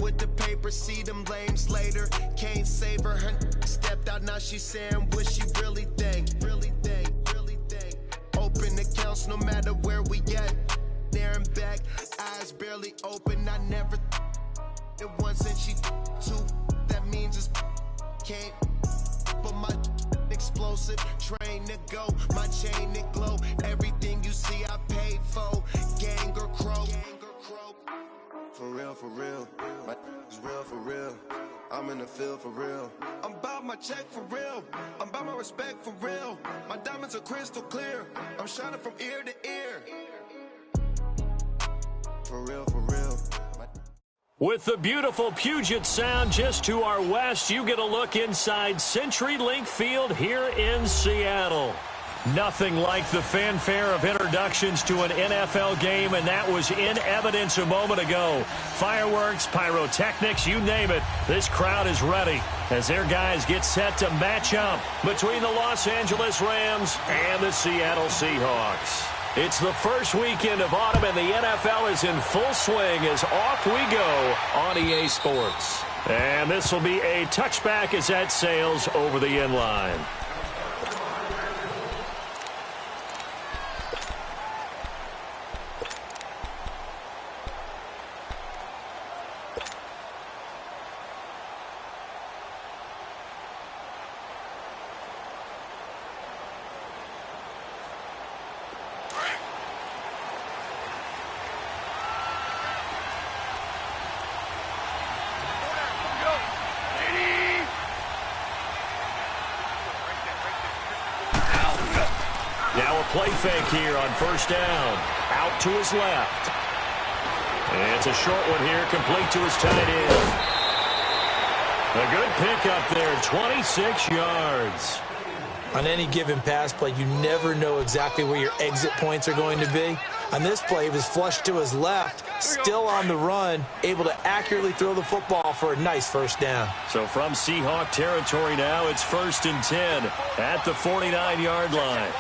with the paper, see them lames later. Can't save her, her stepped out, now she's saying what she really think. Open accounts no matter where we at. There and back, eyes barely open. I never it once and she two. That means it's can't. But my explosive, train to go, my chain to glow. Everything you see I paid for, gang or crow. For real, my is real for real. I'm in the field for real. I'm about my check for real. I'm about my respect for real. My diamonds are crystal clear. I'm shining from ear to ear. For real. With the beautiful Puget Sound just to our west, you get a look inside CenturyLink Field here in Seattle. Nothing like the fanfare of introductions to an NFL game, and that was in evidence a moment ago. Fireworks, pyrotechnics, you name it. This crowd is ready as their guys get set to match up between the Los Angeles Rams and the Seattle Seahawks. It's the first weekend of autumn, and the NFL is in full swing as off we go on EA Sports. And this will be a touchback as that sails over the end line. Now a play fake here on first down. Out to his left. And it's a short one here, complete to his tight end. A good pickup there, 26 yards. On any given pass play, you never know exactly where your exit points are going to be. On this play, he was flushed to his left, still on the run, able to accurately throw the football for a nice first down. So from Seahawk territory now, it's 1st and 10 at the 49-yard line.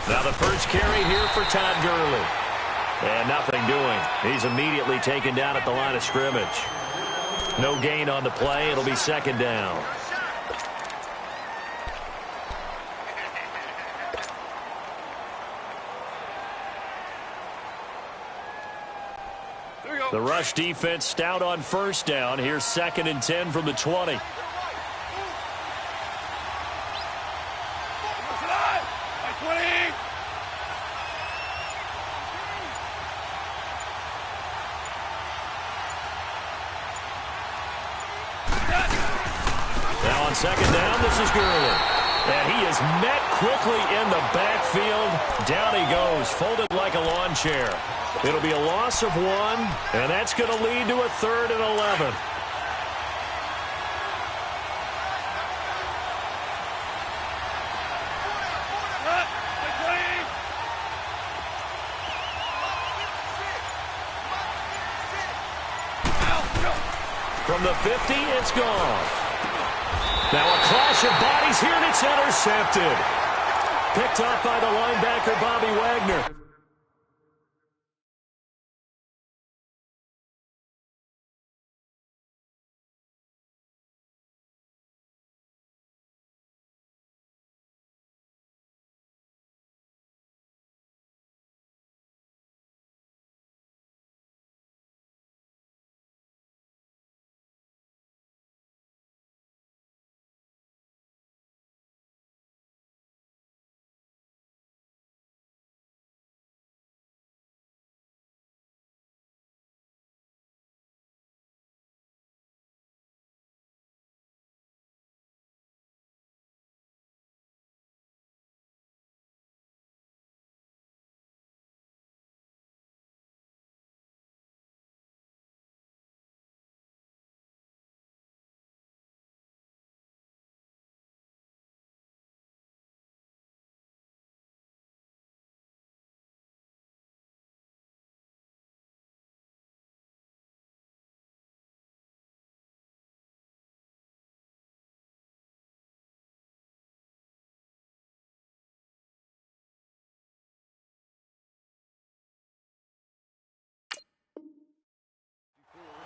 Now the first carry here for Todd Gurley. And nothing doing. He's immediately taken down at the line of scrimmage. No gain on the play. It'll be 2nd down. The rush defense stout on first down. Here's 2nd and 10 from the 20. Now on 2nd down, this is Gurley. And he is met quickly in the backfield. Down he goes, folded like a lawn chair. It'll be a loss of 1, and that's going to lead to a 3rd and 11. From the 50, it's gone. Now a clash of bodies here, and it's intercepted. Picked off by the linebacker, Bobby Wagner.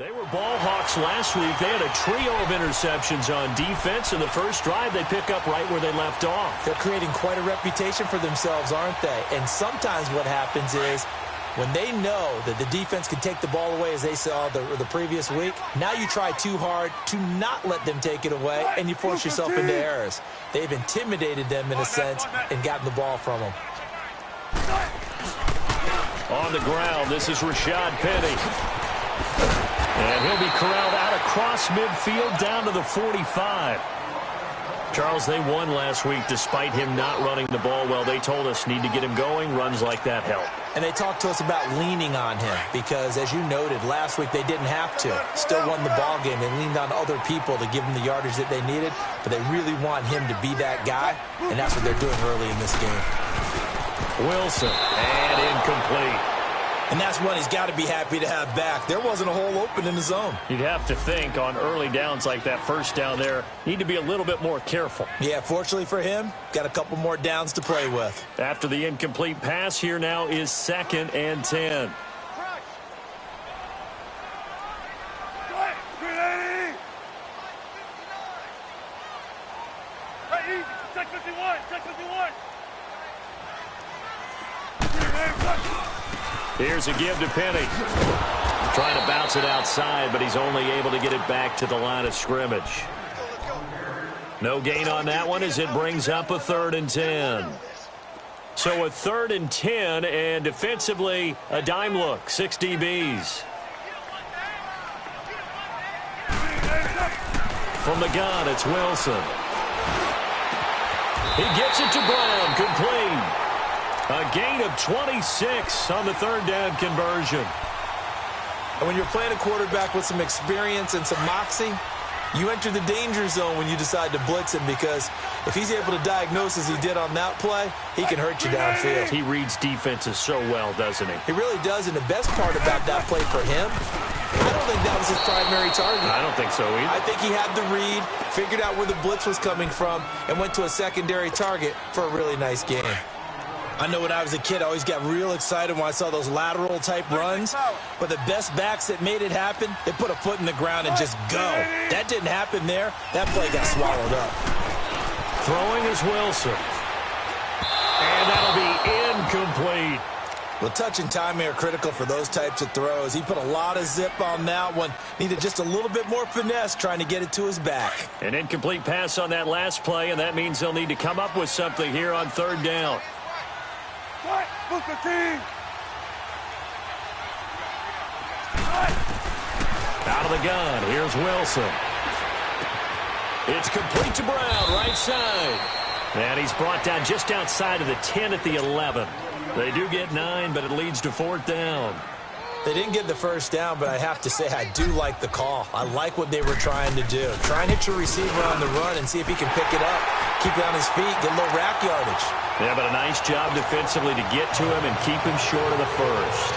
They were ball hawks last week. They had a trio of interceptions on defense. In the first drive, they pick up right where they left off. They're creating quite a reputation for themselves, aren't they? And sometimes what happens is when they know that the defense can take the ball away, as they saw the previous week, now you try too hard to not let them take it away, and you force yourself into errors. They've intimidated them in a sense and gotten the ball from them. On the ground, this is Rashad Penny. And he'll be corralled out across midfield down to the 45. Charles, they won last week despite him not running the ball well. They told us need to get him going. Runs like that help. And they talked to us about leaning on him because, as you noted, last week they didn't have to. Still won the ball game. They leaned on other people to give them the yardage that they needed, but they really want him to be that guy, and that's what they're doing early in this game. Wilson, and incomplete. And that's one he's got to be happy to have back. There wasn't a hole open in the zone. You'd have to think on early downs like that first down there, need to be a little bit more careful. Yeah, fortunately for him, got a couple more downs to play with. After the incomplete pass, here now is 2nd and 10. Here's a give to Penny. Trying to bounce it outside, but he's only able to get it back to the line of scrimmage. No gain on that one as it brings up a 3rd and 10. So a 3rd and 10, and defensively, a dime look, 6 DBs. From the gun, it's Wilson. He gets it to Brown, complete. A gain of 26 on the 3rd down conversion. And when you're playing a quarterback with some experience and some moxie, you enter the danger zone when you decide to blitz him, because if he's able to diagnose as he did on that play, he can hurt you downfield. He reads defenses so well, doesn't he? He really does, and the best part about that play for him, I don't think that was his primary target. I don't think so either. I think he had the read, figured out where the blitz was coming from, and went to a secondary target for a really nice game. I know when I was a kid, I always got real excited when I saw those lateral-type runs. But the best backs that made it happen, they put a foot in the ground and just go. That didn't happen there. That play got swallowed up. Throwing is Wilson. And that'll be incomplete. Well, touch and timing are critical for those types of throws. He put a lot of zip on that one. Needed just a little bit more finesse trying to get it to his back. An incomplete pass on that last play, and that means they'll need to come up with something here on 3rd down. Out of the gun, here's Wilson. It's complete to Brown, right side. And he's brought down just outside of the 10 at the 11. They do get 9, but it leads to 4th down. They didn't get the first down, but I have to say I do like the call. I like what they were trying to do. Try and hit your receiver on the run and see if he can pick it up. Keep it on his feet, get a little rack yardage. Yeah, but a nice job defensively to get to him and keep him short of the first.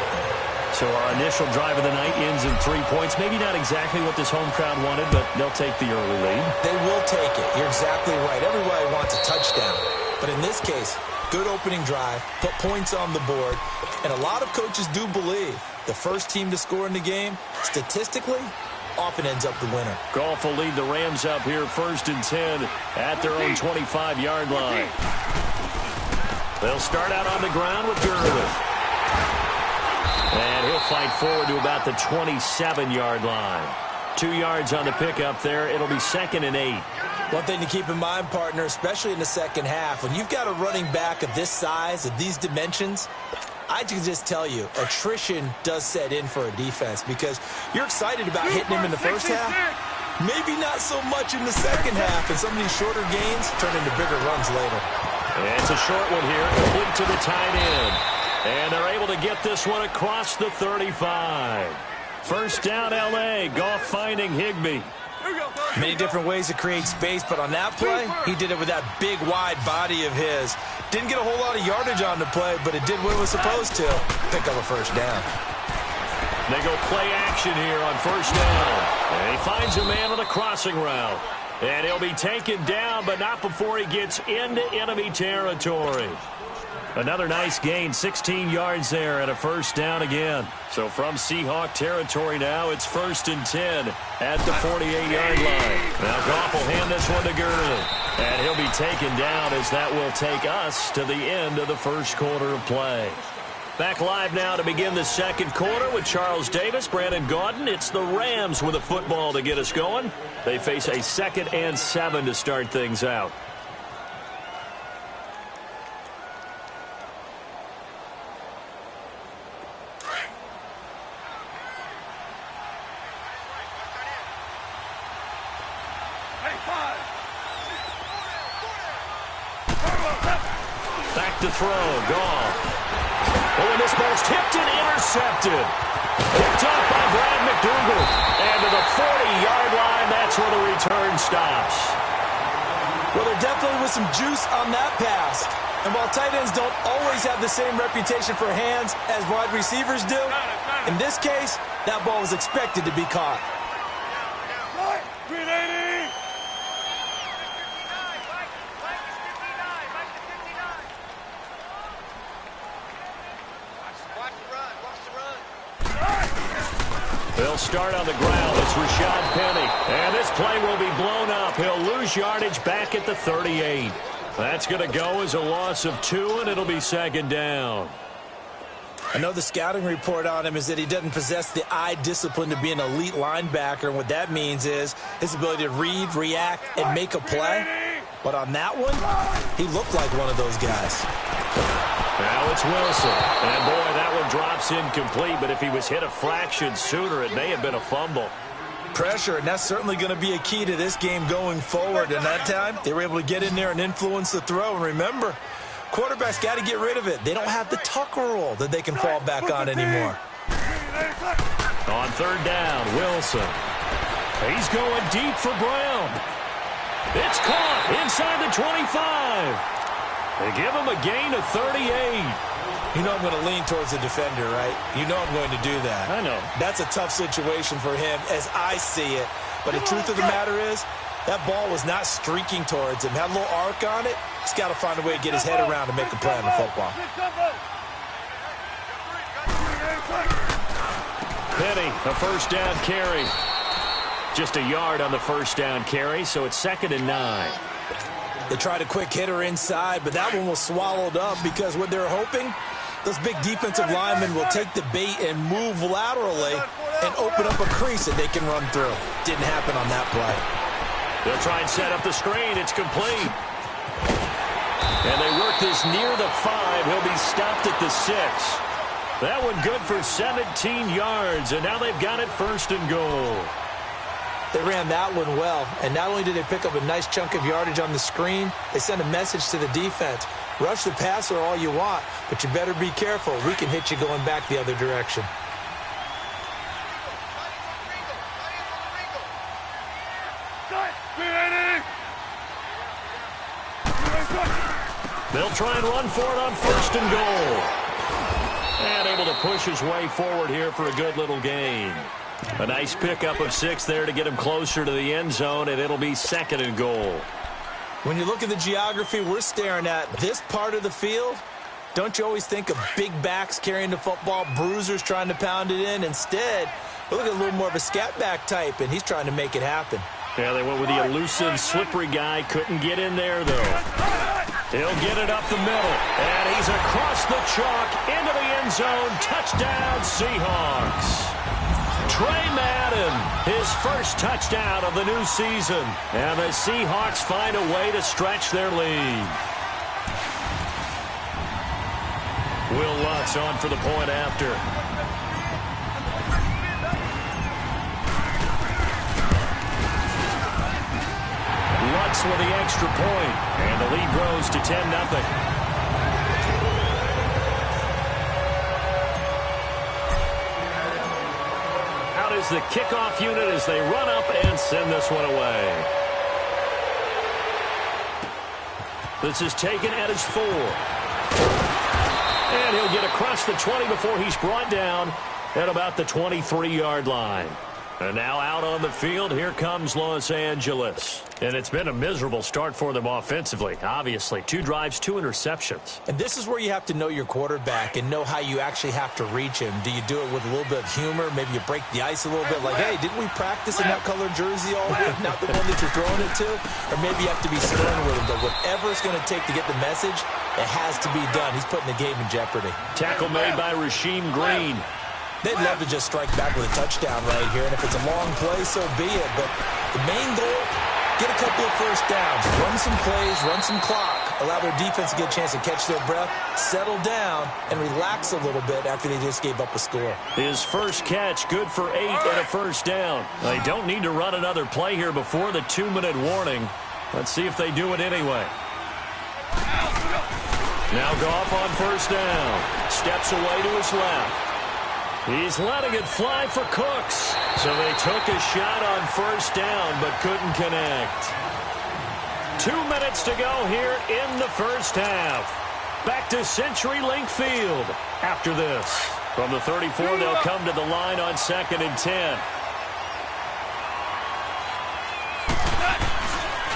So our initial drive of the night ends in 3 points. Maybe not exactly what this home crowd wanted, but they'll take the early lead. They will take it. You're exactly right. Everybody wants a touchdown. But in this case, good opening drive, put points on the board, and a lot of coaches do believe the first team to score in the game, statistically, often ends up the winner. Goff will lead the Rams up here 1st and 10 at their own 25-yard line. They'll start out on the ground with Gervin. And he'll fight forward to about the 27-yard line. 2 yards on the pickup there. It'll be 2nd and 8. One thing to keep in mind, partner, especially in the second half, when you've got a running back of this size, of these dimensions, I can just tell you, attrition does set in for a defense because you're excited about hitting him in the first half. Maybe not so much in the second half, and some of these shorter gains turn into bigger runs later. And it's a short one here, complete to the tight end. And they're able to get this one across the 35. First down, L.A. Goff finding Higbee. Many different ways to create space, but on that play, he did it with that big, wide body of his. Didn't get a whole lot of yardage on the play, but it did what it was supposed to. Pick up a first down. They go play action here on first down. And he finds a man on a crossing route. And he'll be taken down, but not before he gets into enemy territory. Another nice gain, 16 yards there and a first down again. So from Seahawk territory now, it's 1st and 10 at the 48-yard line. Now Goff will hand this one to Gurley. And he'll be taken down as that will take us to the end of the first quarter of play. Back live now to begin the second quarter with Charles Davis, Brandon Gaudin. It's the Rams with a football to get us going. They face a 2nd and 7 to start things out. Back to throw, Goff. Oh, and this ball's tipped and intercepted. Picked off by Brad McDougal. And to the 40-yard line, that's where the return stops. Well, there definitely was some juice on that pass. And while tight ends don't always have the same reputation for hands as wide receivers do, in this case, that ball was expected to be caught. They'll start on the ground. It's Rashad Penny. And this play will be blown up. He'll lose yardage back at the 38. That's going to go as a loss of 2, and it'll be 2nd down. I know the scouting report on him is that he doesn't possess the eye discipline to be an elite linebacker. And what that means is his ability to read, react, and make a play. But on that one, he looked like one of those guys. Now it's Wilson. And, boy, that one drops incomplete. But if he was hit a fraction sooner, it may have been a fumble. Pressure, and that's certainly going to be a key to this game going forward. And that time, they were able to get in there and influence the throw. And remember, quarterbacks got to get rid of it. They don't have the tuck rule that they can fall back on anymore. On 3rd down, Wilson. He's going deep for Brown. It's caught inside the 25. They give him a gain of 38. You know I'm going to lean towards the defender, right? You know I'm going to do that. I know. That's a tough situation for him as I see it. But the truth of the matter is, that ball was not streaking towards him. Had a little arc on it. He's got to find a way to get his head around and make a play on the football. Penny, a first down carry. Just a yard on the first down carry, so it's 2nd and 9. They tried a quick hitter inside, but that one was swallowed up because what they're hoping, those big defensive linemen will take the bait and move laterally and open up a crease that they can run through. Didn't happen on that play. They'll try and set up the screen. It's complete. And they work this near the 5. He'll be stopped at the 6. That one good for 17 yards, and now they've got it 1st and goal. They ran that one well, and not only did they pick up a nice chunk of yardage on the screen, they sent a message to the defense. Rush the passer all you want, but you better be careful. We can hit you going back the other direction. They'll try and run for it on 1st and goal. And able to push his way forward here for a good little gain. A nice pickup of 6 there to get him closer to the end zone, and it'll be 2nd and goal. When you look at the geography we're staring at, this part of the field, don't you always think of big backs carrying the football, bruisers trying to pound it in? Instead, we look at a little more of a scat back type, and he's trying to make it happen. Yeah, they went with the elusive, slippery guy. Couldn't get in there, though. He'll get it up the middle, and he's across the chalk into the end zone. Touchdown, Seahawks. Trey Madden, his first touchdown of the new season. And the Seahawks find a way to stretch their lead. Will Lutz on for the point after. Lutz with the extra point, and the lead grows to 10-0. Is the kickoff unit as they run up and send this one away. This is taken at his 4. And he'll get across the 20 before he's brought down at about the 23-yard line. And now out on the field, here comes Los Angeles. And it's been a miserable start for them offensively. Obviously, 2 drives, 2 interceptions. And this is where you have to know your quarterback and know how you actually have to reach him. Do you do it with a little bit of humor? Maybe you break the ice a little bit like, hey, didn't we practice in that colored jersey all week? Not the one that you're throwing it to? Or maybe you have to be stern with him. But whatever it's going to take to get the message, it has to be done. He's putting the game in jeopardy. Tackle made by Rasheem Green. They'd love to just strike back with a touchdown right here, and if it's a long play, so be it. But the main goal, get a couple of first downs, run some plays, run some clock, allow their defense to get a chance to catch their breath, settle down, and relax a little bit after they just gave up a score. His first catch, good for 8 and a first down. They don't need to run another play here before the 2-minute warning. Let's see if they do it anyway. Now Goff on first down. Steps away to his left. He's letting it fly for Cooks. So they took a shot on first down but couldn't connect. 2 minutes to go here in the first half. Back to CenturyLink Field after this. From the 34, they'll come to the line on 2nd and 10.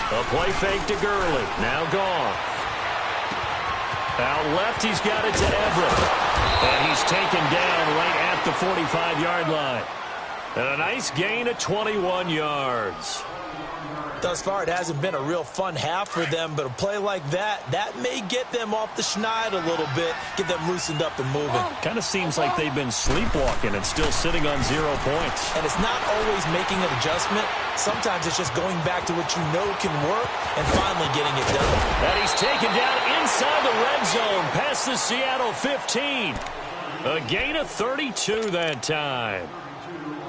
A play fake to Gurley. Now gone. Out left, he's got it to Everett. And he's taken down right at the 45-yard line. And a nice gain of 21 yards. Thus far, it hasn't been a real fun half for them, but a play like that may get them off the schneid a little bit, get them loosened up and moving. Kind of seems like they've been sleepwalking and still sitting on 0 points. And it's not always making an adjustment. Sometimes it's just going back to what you know can work and finally getting it done. And he's taken down inside the red zone past the Seattle 15. A gain of 32 that time.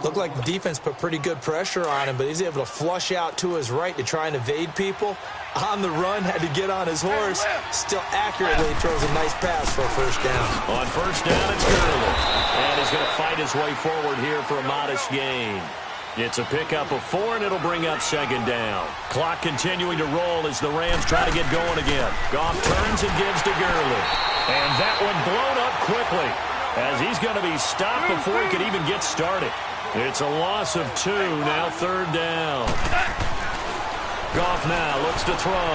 Looked like the defense put pretty good pressure on him, but he's able to flush out to his right to try and evade people. On the run, had to get on his horse. Still accurately throws a nice pass for a first down. On first down, it's Gurley. And he's going to fight his way forward here for a modest gain. It's a pickup of 4, and it'll bring up 2nd down. Clock continuing to roll as the Rams try to get going again. Goff turns and gives to Gurley. And that one blown up quickly as he's going to be stopped before he could even get started. It's a loss of 2, now 3rd down. Goff now looks to throw.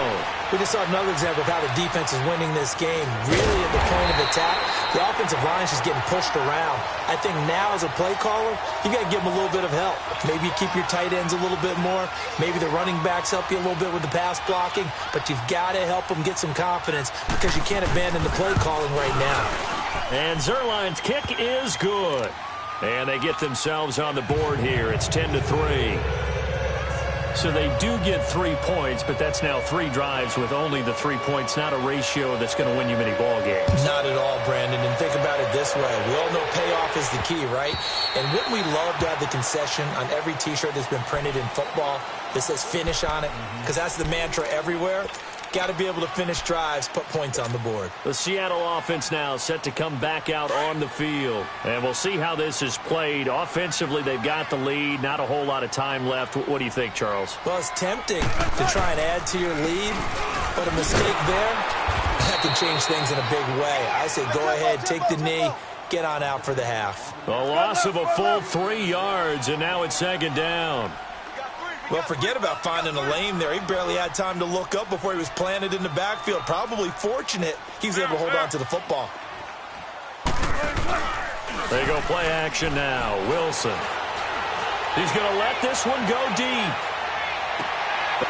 We just saw another example of how the defense is winning this game. Really at the point of attack, the offensive line is just getting pushed around. I think now as a play caller, you got to give them a little bit of help. Maybe you keep your tight ends a little bit more. Maybe the running backs help you a little bit with the pass blocking. But you've got to help them get some confidence because you can't abandon the play calling right now. And Zuerlein's kick is good. And they get themselves on the board here. It's 10-3. So they do get 3 points, but that's now 3 drives with only the 3 points, not a ratio that's going to win you many ball games. Not at all, Brandon. And think about it this way. We all know payoff is the key, right? And wouldn't we love to have the concession on every T-shirt that's been printed in football that says finish on it? Because that's the mantra everywhere. Got to be able to finish drives, put points on the board. The Seattle offense now set to come back out on the field. And we'll see how this is played. Offensively, they've got the lead. Not a whole lot of time left. What do you think, Charles? Well, it's tempting to try and add to your lead, but a mistake there, that can change things in a big way. I say go ahead, take the knee, get on out for the half. A loss of a full 3 yards, and now it's 2nd down. Well, forget about finding a lane there. He barely had time to look up before he was planted in the backfield. Probably fortunate he was able to hold on to the football. They go play action now. Wilson. He's going to let this one go deep.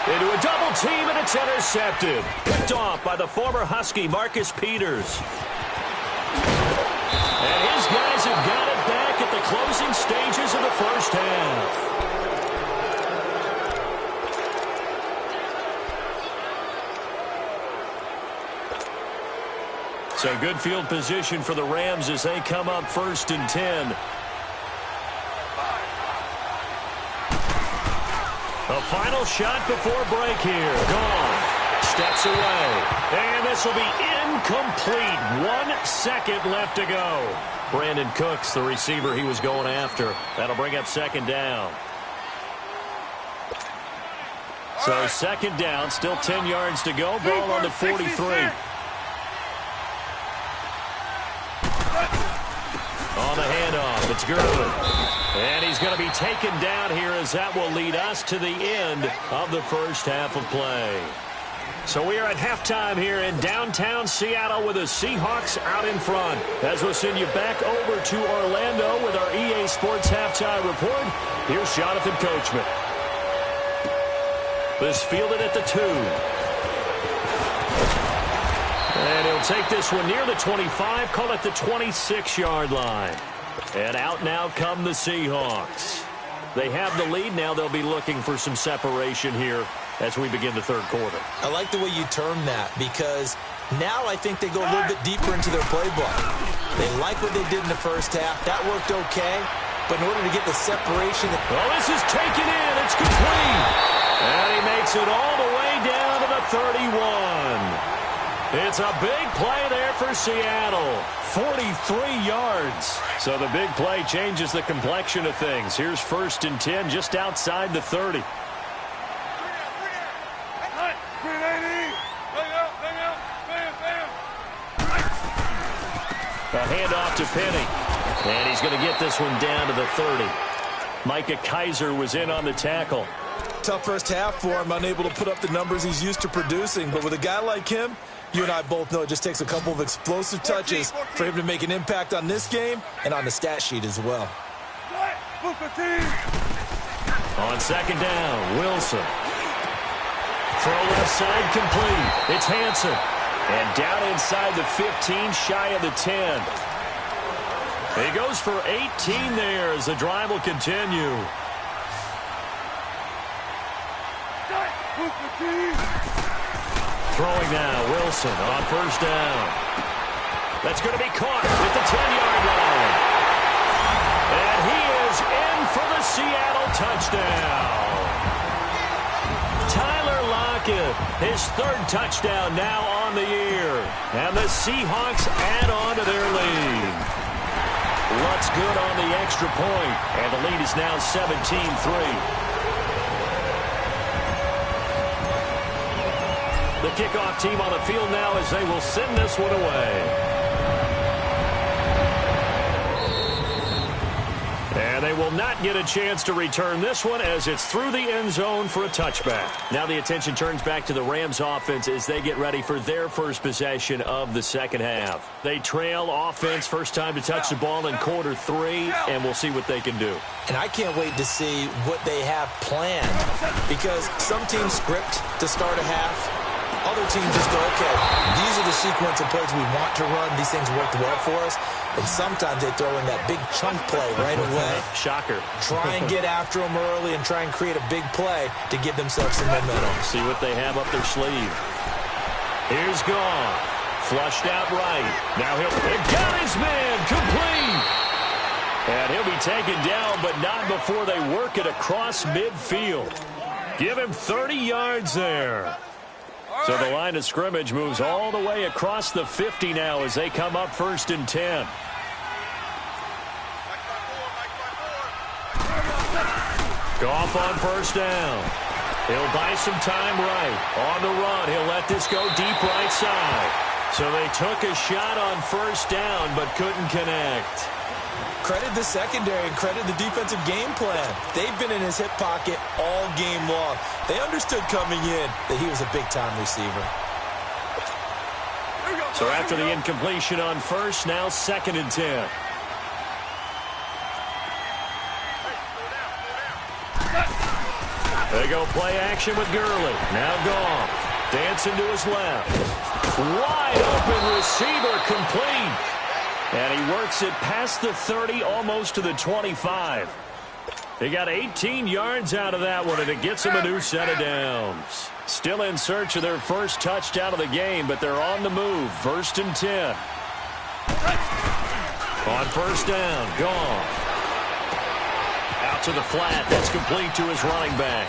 Into a double team, and it's intercepted. Picked off by the former Husky, Marcus Peters. And his guys have got it back at the closing stages of the first half. So good field position for the Rams as they come up 1st and 10. A final shot before break here. Gone. Steps away. And this will be incomplete. 1 second left to go. Brandon Cooks, the receiver he was going after. That'll bring up 2nd down. So 2nd down, still 10 yards to go. Ball on the 43. On the handoff, it's Gurley. And he's going to be taken down here as that will lead us to the end of the first half of play. So we are at halftime here in downtown Seattle with the Seahawks out in front. As we'll send you back over to Orlando with our EA Sports Halftime Report, here's Jonathan Coachman. This fielded at the 2. And he'll take this one near the 25, call it the 26-yard line. And out now come the Seahawks. They have the lead. Now they'll be looking for some separation here as we begin the third quarter. I like the way you term that because now I think they go a little bit deeper into their playbook. They like what they did in the first half. That worked okay. But in order to get the separation... Well, this is taken in. It's complete. And he makes it all the way down to the 31. It's a big play there for Seattle. 43 yards. So the big play changes the complexion of things. Here's 1st and 10 just outside the 30. A handoff to Penny. And he's going to get this one down to the 30. Micah Kaiser was in on the tackle. Tough first half for him, unable to put up the numbers he's used to producing. But with a guy like him, you and I both know it just takes a couple of explosive touches for him to make an impact on this game and on the stat sheet as well. On second down, Wilson. Throw left side complete. It's Hansen. And down inside the 15, shy of the 10. He goes for 18 there as the drive will continue. Throwing now, Wilson on first down. That's going to be caught at the 10-yard line. And he is in for the Seattle touchdown. Tyler Lockett, his 3rd touchdown now on the year. And the Seahawks add on to their lead. Lutz good on the extra point, and the lead is now 17-3. The kickoff team on the field now as they will send this one away. And they will not get a chance to return this one as it's through the end zone for a touchback. Now the attention turns back to the Rams offense as they get ready for their first possession of the second half. They trail offense, first time to touch the ball in quarter 3, and we'll see what they can do. And I can't wait to see what they have planned because some teams script to start a half. Other teams just go, okay, these are the sequence of plays we want to run. These things worked well for us. And sometimes they throw in that big chunk play right away. Shocker. Try and get after them early and try and create a big play to give themselves some momentum. See what they have up their sleeve. Here's Goff. Flushed out right. Now he'll got his man complete. And he'll be taken down, but not before they work it across midfield. Give him 30 yards there. So the line of scrimmage moves all the way across the 50 now as they come up 1st and 10. Goff on first down. He'll buy some time right. On the run, he'll let this go deep right side. So they took a shot on first down but couldn't connect. Credit the secondary and credit the defensive game plan. They've been in his hip pocket all game long. They understood coming in that he was a big-time receiver. So after the incompletion on first, now 2nd and 10. They go play action with Gurley. Now Goff. Dancing to his left. Wide open receiver complete. And he works it past the 30, almost to the 25. They got 18 yards out of that one, and it gets them a new set of downs. Still in search of their first touchdown of the game, but they're on the move. 1st and 10. On first down, Goff. Out to the flat. That's complete to his running back.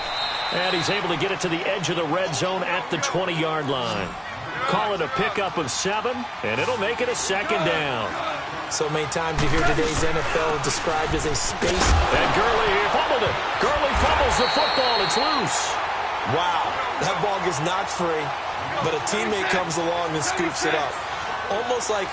And he's able to get it to the edge of the red zone at the 20-yard line. Call it a pickup of 7, and it'll make it a 2nd down. So many times you hear today's NFL described as a space. And Gurley fumbled it. Gurley fumbles the football. It's loose. Wow, that ball gets knocked free, but a teammate comes along and scoops it up. almost like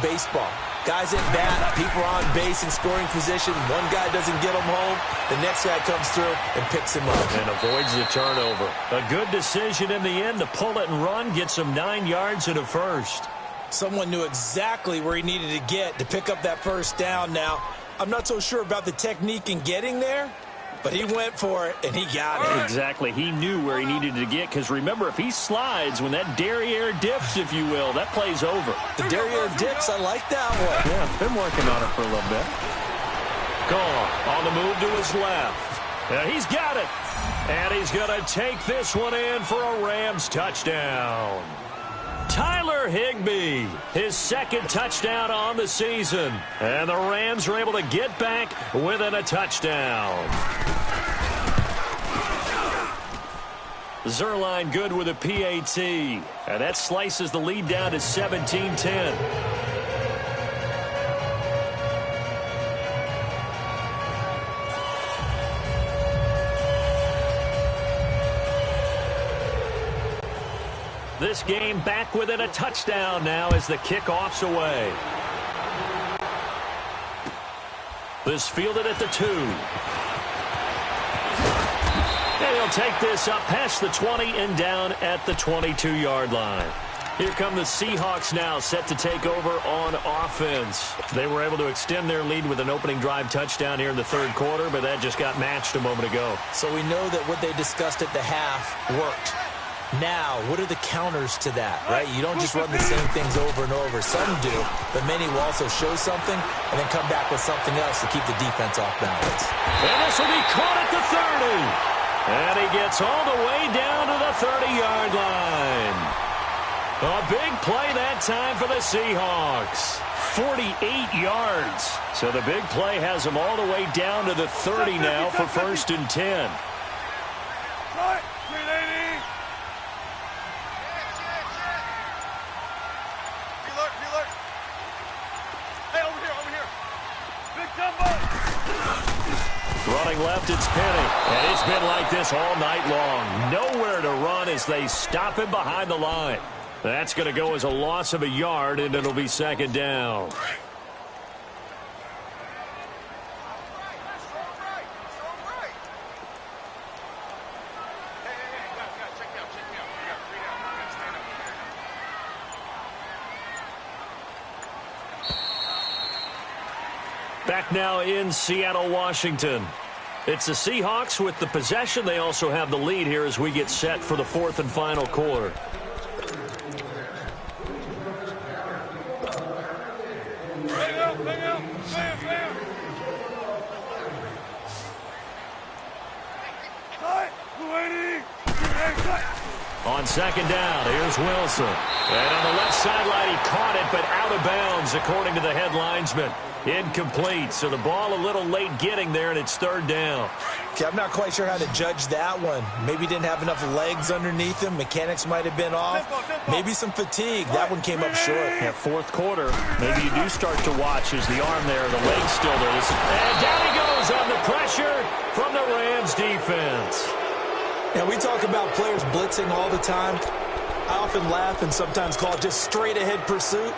baseball. Guys at bat, people are on base in scoring position. One guy doesn't get him home. The next guy comes through and picks him up. And avoids the turnover. A good decision in the end to pull it and run. Gets him 9 yards and a first. Someone knew exactly where he needed to get to pick up that first down. Now, I'm not so sure about the technique in getting there, but he went for it, and he got it. Exactly. He knew where he needed to get, because remember, if he slides, when that derriere dips, if you will, that play's over. The derriere dips, I like that one. Yeah, been working on it for a little bit. Gone on the move to his left. And he's got it. And he's going to take this one in for a Rams touchdown. Tyler Higbee, his second touchdown on the season. And the Rams are able to get back within a touchdown. Zerline good with a PAT. And that slices the lead down to 17-10. This game back within a touchdown now as the kickoff's away. This fielded at the 2. And he'll take this up past the 20 and down at the 22-yard line. Here come the Seahawks now, set to take over on offense. They were able to extend their lead with an opening drive touchdown here in the third quarter, but that just got matched a moment ago. So we know that what they discussed at the half worked. Now, what are the counters to that, right? You don't just run the same things over and over. Some do, but many will also show something and then come back with something else to keep the defense off balance. And this will be caught at the 30. And he gets all the way down to the 30-yard line. A big play that time for the Seahawks. 48 yards. So the big play has him all the way down to the 30 now for 1st and 10. Running left, it's Penny. And it's been like this all night long. Nowhere to run as they stop him behind the line. That's going to go as a loss of a yard, and it'll be 2nd down. Back now in Seattle, Washington. It's the Seahawks with the possession. They also have the lead here as we get set for the 4th and final quarter. On 2nd down, here's Wilson. And on the left sideline, he caught it, but out of bounds, according to the head linesman. Incomplete, so the ball a little late getting there, and it's 3rd down. Okay, I'm not quite sure how to judge that one. Maybe didn't have enough legs underneath him. Mechanics might have been off. Maybe some fatigue. That one came up short. Yeah, 4th quarter, maybe you do start to watch as the arm there, the leg's still there. And down he goes on the pressure from the Rams defense. Now, we talk about players blitzing all the time. I often laugh and sometimes call it just straight-ahead pursuit.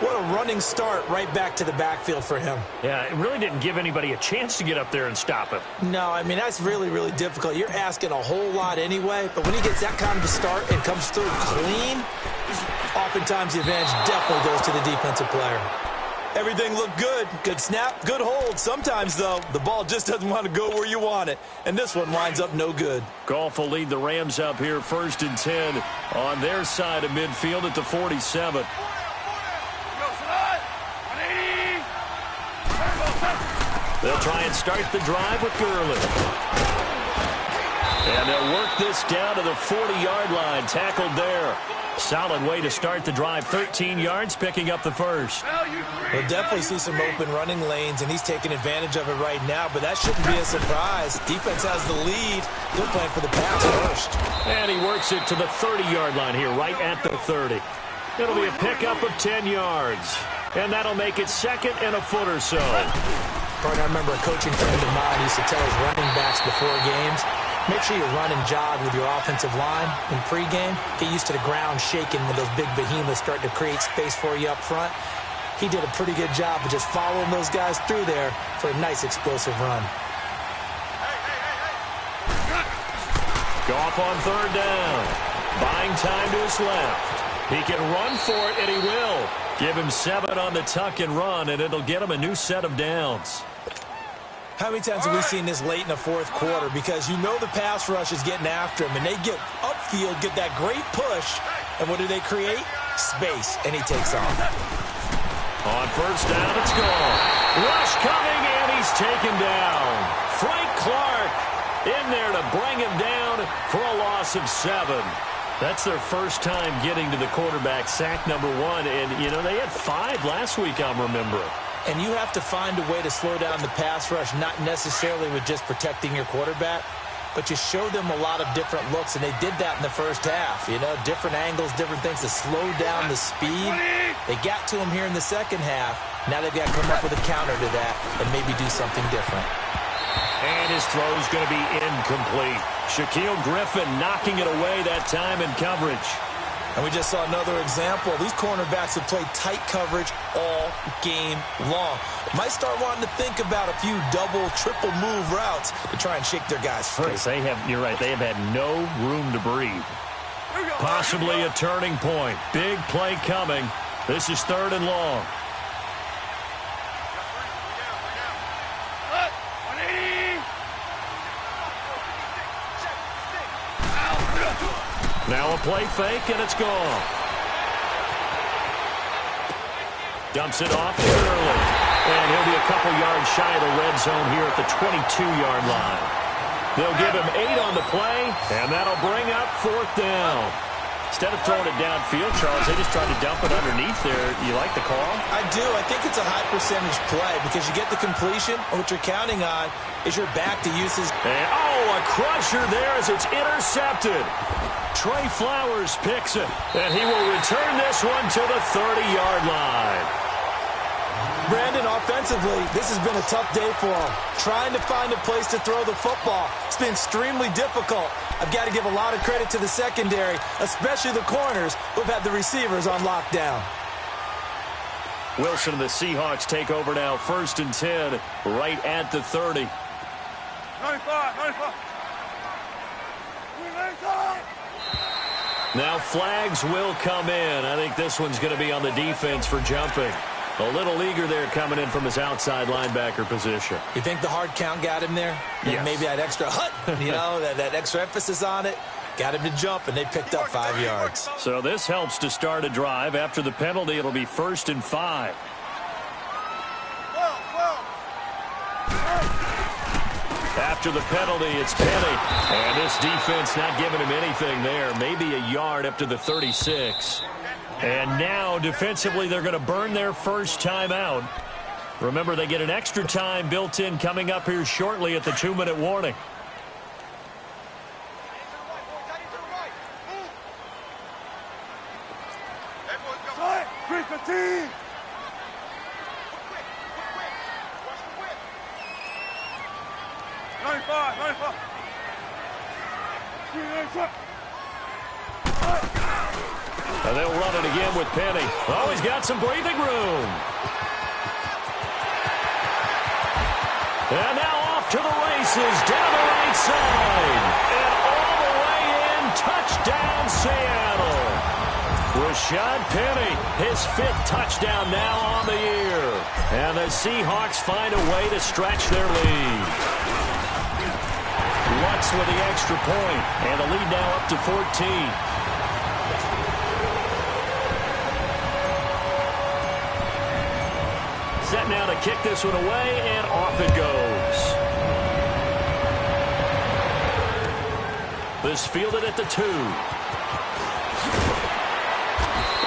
What a running start right back to the backfield for him. Yeah, it really didn't give anybody a chance to get up there and stop him. No, I mean, that's really, really difficult. You're asking a whole lot anyway, but when he gets that kind of a start and comes through clean, oftentimes the advantage definitely goes to the defensive player. Everything looked good. Good snap, good hold. Sometimes, though, the ball just doesn't want to go where you want it, and this one winds up no good. Goff will lead the Rams up here 1st and 10 on their side of midfield at the 47. They'll try and start the drive with Gurley. And they'll work this down to the 40-yard line, tackled there. Solid way to start the drive. 13 yards, picking up the first. We'll definitely see some open running lanes, and he's taking advantage of it right now, but that shouldn't be a surprise. Defense has the lead. They're playing for the pass first. And he works it to the 30-yard line here, right at the 30. It'll be a pickup of 10 yards. And that'll make it 2nd and a foot or so. I remember a coaching friend of mine used to tell his running backs before games, Make sure you run and jog with your offensive line in pregame. Get used to the ground shaking when those big behemoths start to create space for you up front. He did a pretty good job of just following those guys through there for a nice explosive run. Goff on third down. Buying time to his left. He can run for it, and he will. Give him 7 on the tuck and run, and it'll get him a new set of downs. How many times have we seen this late in the fourth quarter? Because you know the pass rush is getting after him, and they get upfield, get that great push, and what do they create? Space, and he takes off. On first down, it's gone. Rush coming, and he's taken down. Frank Clark in there to bring him down for a loss of 7. That's their first time getting to the quarterback, sack number 1. And, you know, they had 5 last week, I'm remembering. And you have to find a way to slow down the pass rush, not necessarily with just protecting your quarterback, but you show them a lot of different looks, and they did that in the first half. You know, different angles, different things to slow down the speed. They got to him here in the second half. Now they've got to come up with a counter to that and maybe do something different. And his throw is going to be incomplete. Shaquille Griffin knocking it away that time in coverage. And we just saw another example. These cornerbacks have played tight coverage all game long. Might start wanting to think about a few double, triple move routes to try and shake their guys free. They have, you're right, they have had no room to breathe. Possibly a turning point. Big play coming. This is 3rd and long. Now a play fake, and it's gone. Dumps it off to Gurley. And he'll be a couple yards shy of the red zone here at the 22-yard line. They'll give him 8 on the play, and that'll bring up 4th down. Instead of throwing it downfield, Charles, they just tried to dump it underneath there. You like the call? I do. I think it's a high-percentage play because you get the completion, and what you're counting on is your back to use his... And, a crusher there as it's intercepted. Trey Flowers picks it, and he will return this one to the 30-yard line. Brandon, offensively, this has been a tough day for him. Trying to find a place to throw the football. It's been extremely difficult. I've got to give a lot of credit to the secondary, especially the corners who've had the receivers on lockdown. Wilson and the Seahawks take over now, 1st and 10, right at the 30. 95. Now flags will come in. I think this one's going to be on the defense for jumping. A little eager there coming in from his outside linebacker position. You think the hard count got him there? Yes. Maybe that extra that extra emphasis on it got him to jump, and they picked up 5 yards. So this helps to start a drive. After the penalty, it'll be 1st and 5. After the penalty, it's Penny. And this defense not giving him anything there. Maybe a yard up to the 36. And now, defensively, they're going to burn their first timeout. Remember, they get an extra time built in coming up here shortly at the 2-minute warning. They'll run it again with Penny. Oh, he's got some breathing room. And now off to the races, down the right side. And all the way in, touchdown Seattle. Rashad Penny, his 5th touchdown now on the year. And the Seahawks find a way to stretch their lead. Lutz with the extra point, and the lead now up to 14. Set now to kick this one away, and off it goes. This fielded at the 2.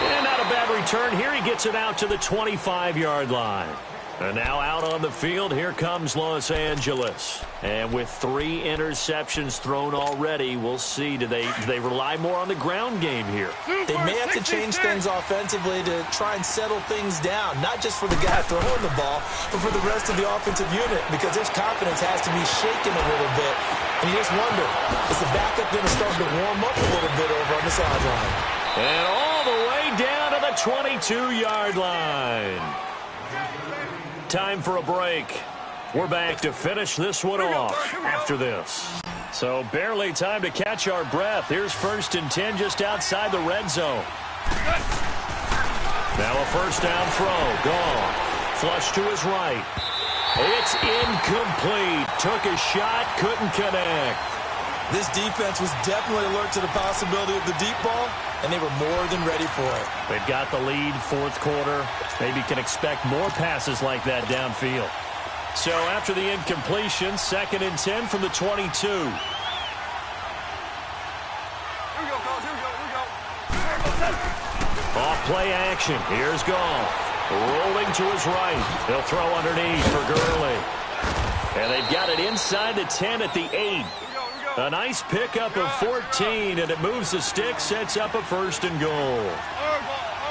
And not a bad on return here, he gets it out to the 25-yard line. And now out on the field, here comes Los Angeles. And with 3 interceptions thrown already, we'll see. Do they rely more on the ground game here? They may have to change things offensively to try and settle things down, not just for the guy throwing the ball, but for the rest of the offensive unit, because his confidence has to be shaken a little bit. And you just wonder, is the backup going to start to warm up a little bit over on the sideline? And all the way down to the 22-yard line. Time for a break. We're back to finish this one off after this. So barely time to catch our breath. Here's 1st and 10 just outside the red zone. Now a first down throw. Gone. Flush to his right. It's incomplete. Took a shot, couldn't connect. This defense was definitely alert to the possibility of the deep ball, and they were more than ready for it. They've got the lead, 4th quarter. Maybe can expect more passes like that downfield. So after the incompletion, 2nd and 10 from the 22. Here we go, Coach. Here we go. Off play action. Here's Goff. Rolling to his right. He'll throw underneath for Gurley. And they've got it inside the 10 at the 8. A nice pickup of 14, and it moves the stick, sets up a 1st and goal.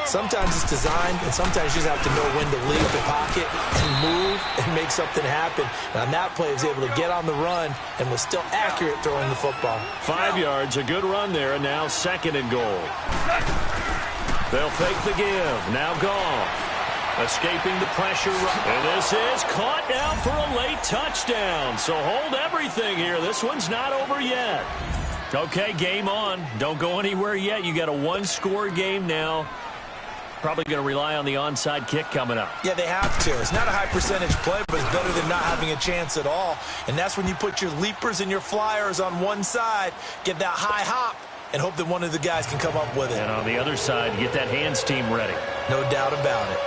Sometimes it's designed, and sometimes you just have to know when to leave the pocket and move and make something happen. And on that play, he was able to get on the run and was still accurate throwing the football. 5 yards, a good run there, and now 2nd and goal. They'll fake the give. Now Goff. Escaping the pressure. And this is caught now for a late touchdown. So hold everything here. This one's not over yet. Okay, game on. Don't go anywhere yet. You got a 1-score game now. Probably going to rely on the onside kick coming up. Yeah, they have to. It's not a high percentage play, but it's better than not having a chance at all. And that's when you put your leapers and your flyers on one side, get that high hop, and hope that one of the guys can come up with it. And on the other side, get that hands team ready. No doubt about it.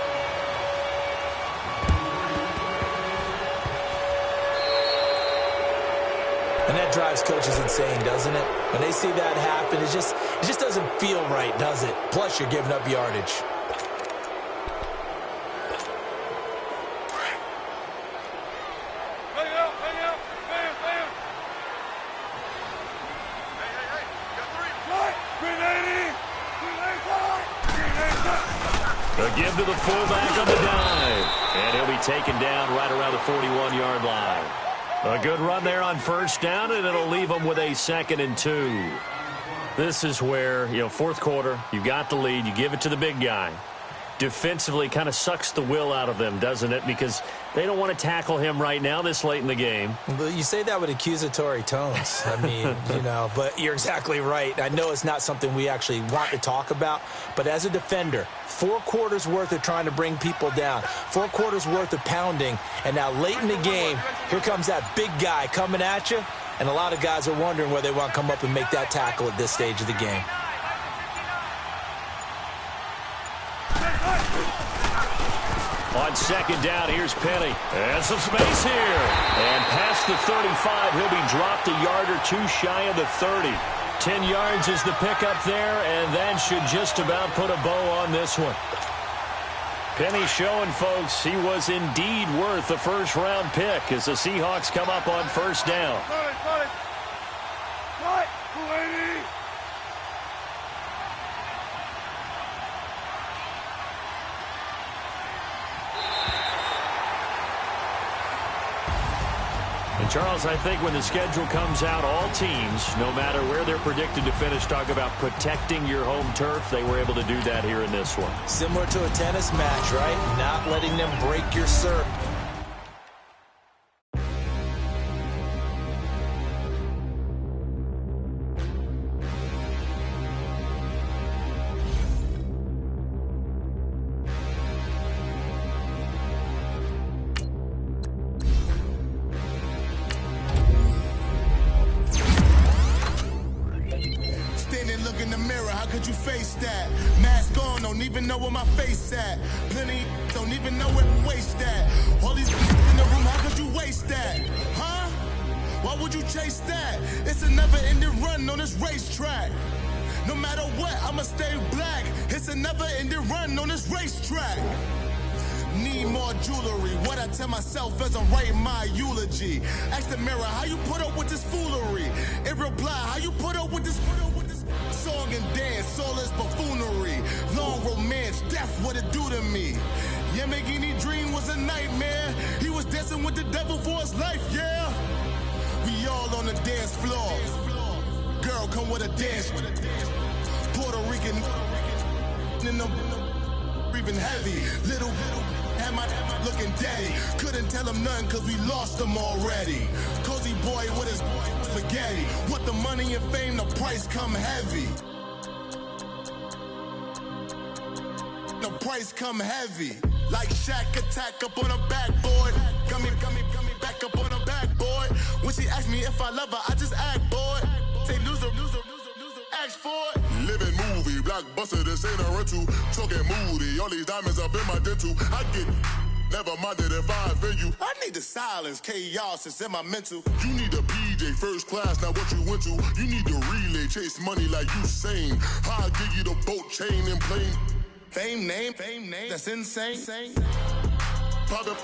And that drives coaches insane, doesn't it? When they see that happen, it just doesn't feel right, does it? Plus, you're giving up yardage. A give to the fullback on the dive. And he'll be taken down right around the 41-yard line. A good run there on 1st down, and it'll leave them with a 2nd and 2. This is where, 4th quarter, you got the lead, you give it to the big guy. Defensively kind of sucks the will out of them, doesn't it? Because they don't want to tackle him right now this late in the game. But you say that with accusatory tones. I mean, but you're exactly right. I know it's not something we actually want to talk about, but as a defender, 4 quarters worth of trying to bring people down, 4 quarters worth of pounding, and now late in the game, here comes that big guy coming at you, and a lot of guys are wondering where they want to come up and make that tackle at this stage of the game. On 2nd down, here's Penny. And some space here. And past the 35, he'll be dropped a yard or 2 shy of the 30. 10 yards is the pickup there, and that should just about put a bow on this one. Penny showing folks he was indeed worth the 1st-round pick as the Seahawks come up on 1st down. And Charles, I think when the schedule comes out, all teams, no matter where they're predicted to finish, talk about protecting your home turf. They were able to do that here in this one. Similar to a tennis match, right? Not letting them break your serve. No matter what, I'ma stay black. It's a never-ending run on this racetrack. Need more jewelry. What I tell myself as I'm writing my eulogy. Ask the mirror, how you put up with this foolery? It reply, how you put up with this song and dance, soulless buffoonery. Long romance, death, what it do to me? Yamagini dream was a nightmare. He was dancing with the devil for his life, yeah. We all on the dance floor. Girl, come with a dance. Puerto Rican in the breathing heavy. Little had my looking daddy. Couldn't tell him nothing cause we lost him already. Cozy boy with his spaghetti. With the money and fame, the price come heavy. The price come heavy. Like Shaq attack up on a backboard. Got me back up on a backboard. When she asked me if I love her, I just act bored. Say loser, ask for it. Living movie, blockbuster, this ain't a rental. Talking moody, all these diamonds up in my dental. I get never minded if I offend you. I need the silence, chaos is in my mental. You need a PJ first class, not what you went to. You need to relay, chase money like you sane. I'll give you the boat, chain, and plane. Fame name, that's insane. Private.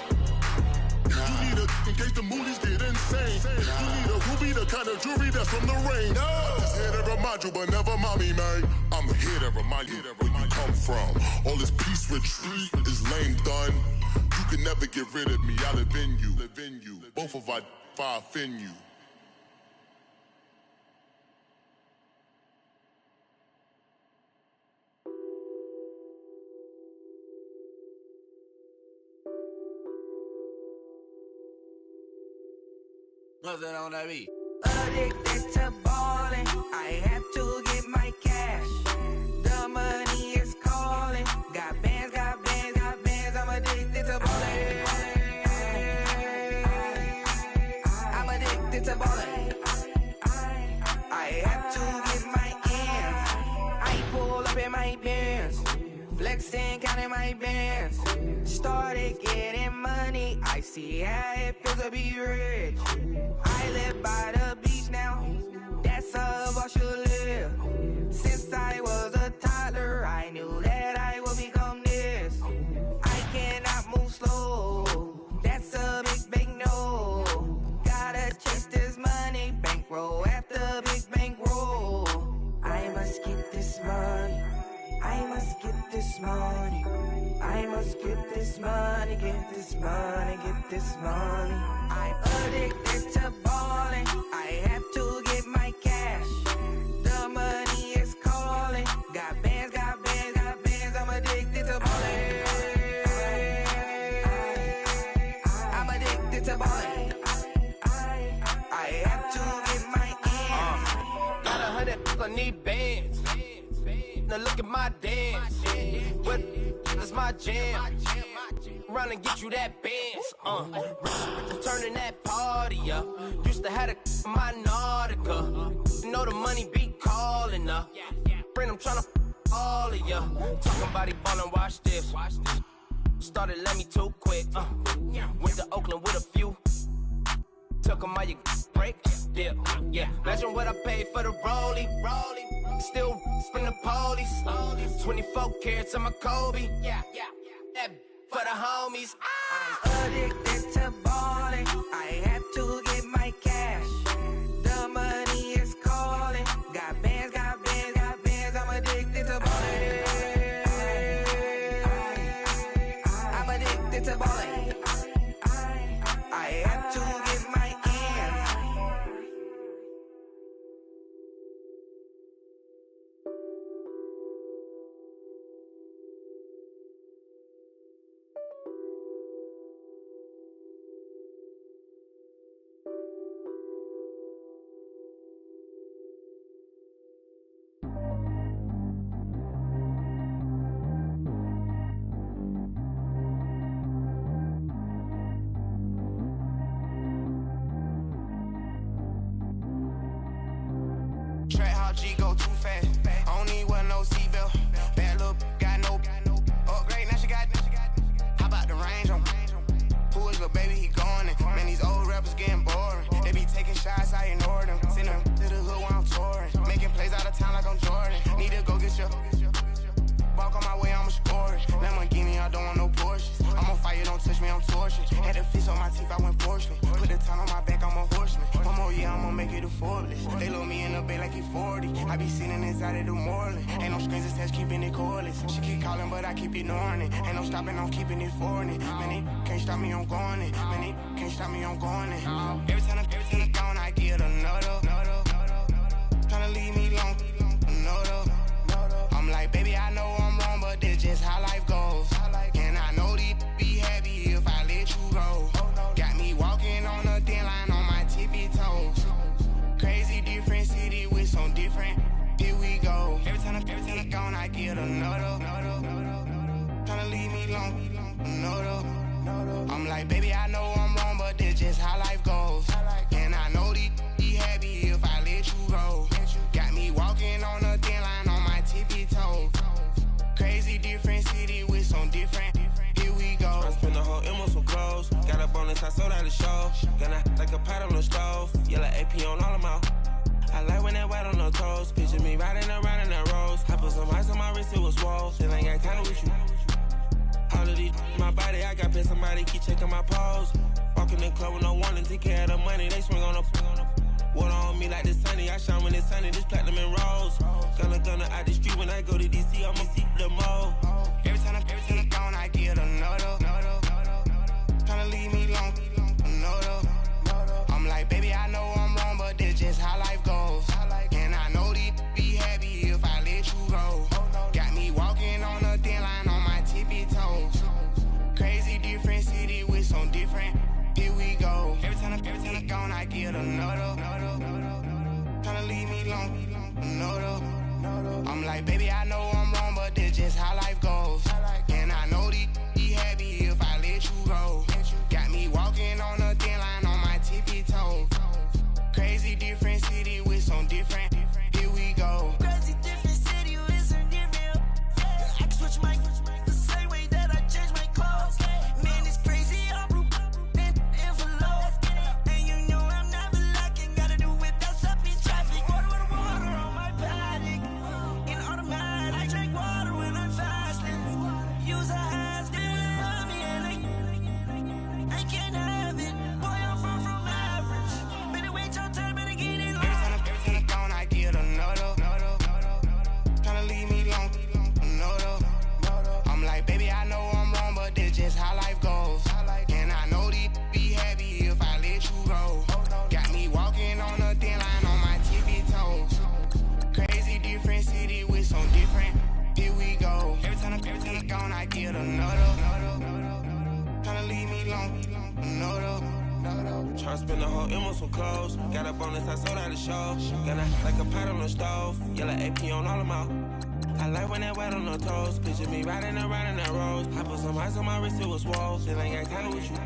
You need a in case the movies get insane. You need a ruby, the kind of jewelry that's from the rain. I'm just here to remind you, but never mommy, man. I'm here to remind you where you come from. All this peace retreat is lame done. You can never get rid of me. I live in you. Both of our fire offend you. What's that on that beat? Addicted to ballin', I have to get my cash. The money is calling. Got bands, I'm addicted to ballin'. I'm addicted to ballin'. I have to get my ends. I pull up in my Benz, flexing, counting my bands. Started getting money, I see how it feels to be rich. I live by the beach now, that's how I should live. Since I was a toddler, I knew that I would become this. I cannot move slow, that's a big no. Gotta chase this money, bankroll after big bankroll. I must get this money, I must get this money. I must get this money, get this money, get this money. I'm addicted to ballin', I have to get my cash. The money is calling. Got bands, I'm addicted to ballin'. I'm addicted to ballin'. I have to get my ends. Got 100, I need bands. Now look at my dance. What is my jam? Run and get you that bands. Turning that party up. Used to have a my Nautica. You know the money be calling up. Friend, I'm tryna all of ya. Talking about he ballin', watch this. Started let me too quick. Went to Oakland with a few. Took 'em all you break. Yeah. Imagine what I paid for the rollie. Still from the police. 24 carats on my Kobe. That for the homies. I'm addicted to ballin', I have to get my cash. The money is calling. Got bands, I'm addicted to ballin'. I'm addicted to ballin'. I have to get my ends. Had the fish on my teeth, I went porcelain. Put the town on my back, I'm a horseman. One more year, I'ma make it to Forbes. They load me in the bay like he 40. I be sitting inside of the Moreland. Ain't no strings attached, keeping it cordless. She keep calling, but I keep ignoring it. Ain't no stopping, I'm keeping it foreign it. Man, they can't stop me, I'm going it. Man, they can't stop me, I'm going it. Every time I'm gone, I get another. Tryna leave me alone, another. I'm like, baby, I know I'm wrong, but that's just how life goes. And I know these be happy if I let you go. Got me walking on a thin line on my tippy toes. Crazy different city with some different. Here we go. Every time I'm gone, I get another. Tryna leave me alone, another. I'm like, baby, I know I'm wrong, but that's just how life goes. And I know these be happy if I let you go. Got me walking on a thin line on my tippy toes. Crazy different city with some different. Here we go. I spent the whole M on some clothes. Got a bonus, I sold out the show. Gonna like a pot on the stove. Yellow AP on all of my. I like when that white on the toes. Picture me riding around in that rose. I put some ice on my wrist, it was swole. Still ain't got time with you. All of these my body, I got paid somebody keep checking my pose. Walk in the club with no warning, take care of the money. They swing on the water on me like the sunny. I shine when it's sunny, this platinum and rose. Gonna out the street when I go to DC, I'ma see the mo. Every time I'm gone, I get another. Tryna leave me alone, another. I'm like, baby, I know I'm wrong, but that's just how life goes. And I know these be happy if I let you go. Got me walking on a thin line on my tippy toes. Crazy different city with some different. Here we go. Every time I'm gone, I get another. Tryna leave me alone, another. I'm like, baby, I know I'm wrong, but that's just how life goes. And I know these be happy if I let you go. Got me walking on a thin line on my tippy toes. Crazy different city with some different. Here we go. Crazy different city with some different. I can switch my the same way that I change my clothes. Man, it's crazy. I'm envelope. And you know I'm never lacking. Gotta do it, that's up in traffic. Water on my paddock. In automatic. I drink water when I'm fasting. Use a has been on me and I can't have it. Boy, I'm far from average. Better wait your turn, better get in line. Every time I'm gone, I get another. Tryna leave me alone, another. I'm like, baby, I know I'm wrong, but that's just how life goes. And I know these be happy if I let you go. Got me walking on a thin line on my tippy toes. Crazy different city with some different. Here we go. Every time I'm gone, I get another. Tryna leave me alone, another. Tryna spend the whole M on some clothes. Got a bonus, I sold out the show. Gonna like a pot on the stove. Yellow AP on all of my. I like when that white on the toes. Picture me riding around in that rose. I put some ice on my wrist, it was swole. Still ain't got time with you.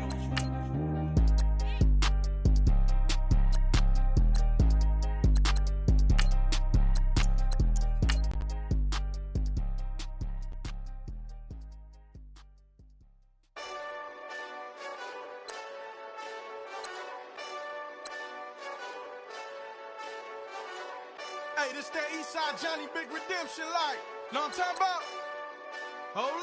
Hey, this that Eastside Johnny Big Redemption like. Know what I'm talking about? Hold